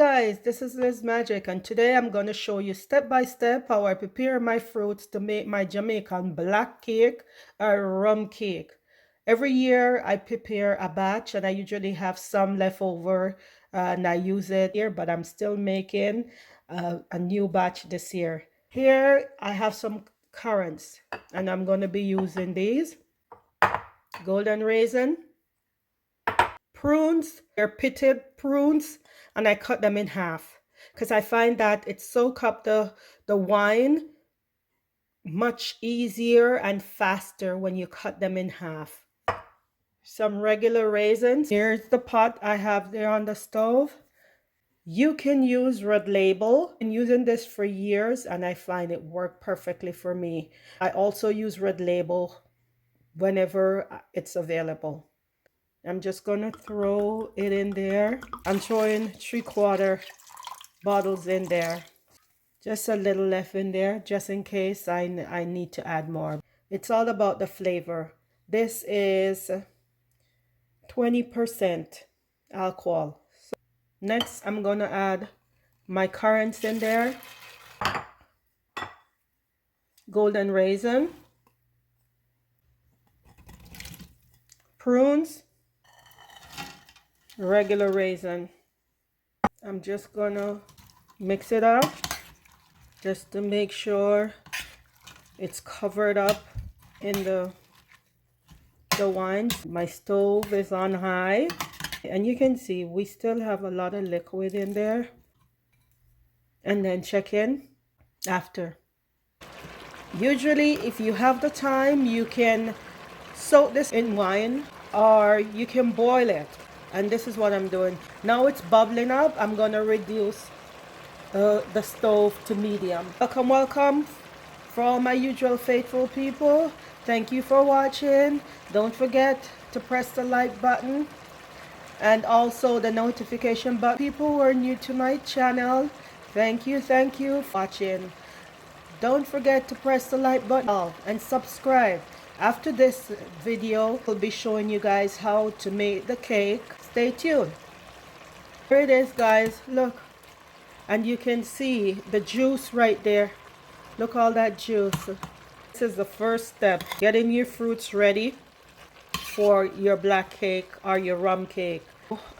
Guys, this is Liz Magic, and today I'm going to show you step by step how I prepare my fruits to make my Jamaican black cake or rum cake. Every year I prepare a batch and I usually have some left over and I use it here, but I'm still making a new batch this year. Here I have some currants and I'm going to be using these golden raisin, prunes. They're pitted prunes, and I cut them in half because I find that it soaks up the wine much easier and faster when you cut them in half. Some regular raisins. Here's the pot I have there on the stove. You can use Red Label. I've been using this for years and I find it worked perfectly for me. I also use Red Label whenever it's available. I'm just gonna throw it in there. I'm throwing 3/4 bottles in there. Just a little left in there, just in case I need to add more. It's all about the flavor. This is 20% alcohol. So next, I'm gonna add my currants in there. Golden raisin. Prunes. Regular raisin. I'm just gonna mix it up just to make sure it's covered up in the wine. My stove is on high and you can see we still have a lot of liquid in there, and then check in after. Usually if you have the time you can soak this in wine or you can boil it, and this is what I'm doing now. It's bubbling up. I'm gonna reduce the stove to medium. Welcome for all my usual faithful people. Thank you for watching. Don't forget to press the like button and also the notification button. People who are new to my channel, thank you for watching. Don't forget to press the like button and subscribe. After this video, I'll be showing you guys how to make the cake. Stay tuned. Here it is, guys. Look. And you can see the juice right there. Look, all that juice. This is the first step, getting your fruits ready for your black cake or your rum cake.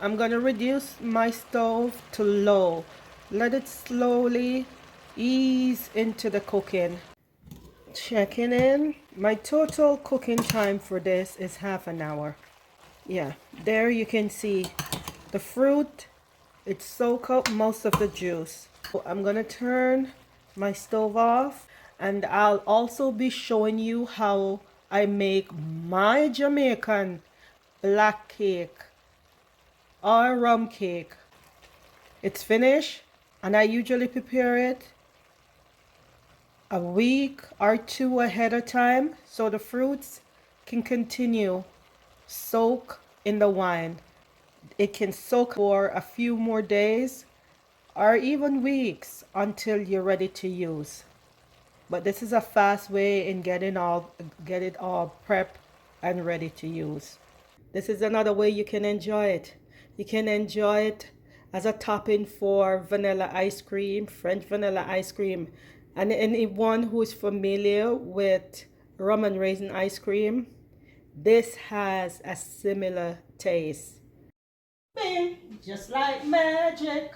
I'm gonna reduce my stove to low. Let it slowly ease into the cooking. Checking in. My total cooking time for this is half an hour. Yeah, there you can see the fruit. It soaks up most of the juice. So I'm gonna turn my stove off, and I'll also be showing you how I make my Jamaican black cake or rum cake. It's finished and I usually prepare it a week or two ahead of time so the fruits can continue soak in the wine. It can soak for a few more days or even weeks until you're ready to use. But this is a fast way in get it all prepped and ready to use. This is another way you can enjoy it. You can enjoy it as a topping for vanilla ice cream, French vanilla ice cream. And anyone who is familiar with rum and raisin ice cream, this has a similar taste. Bing, just like magic.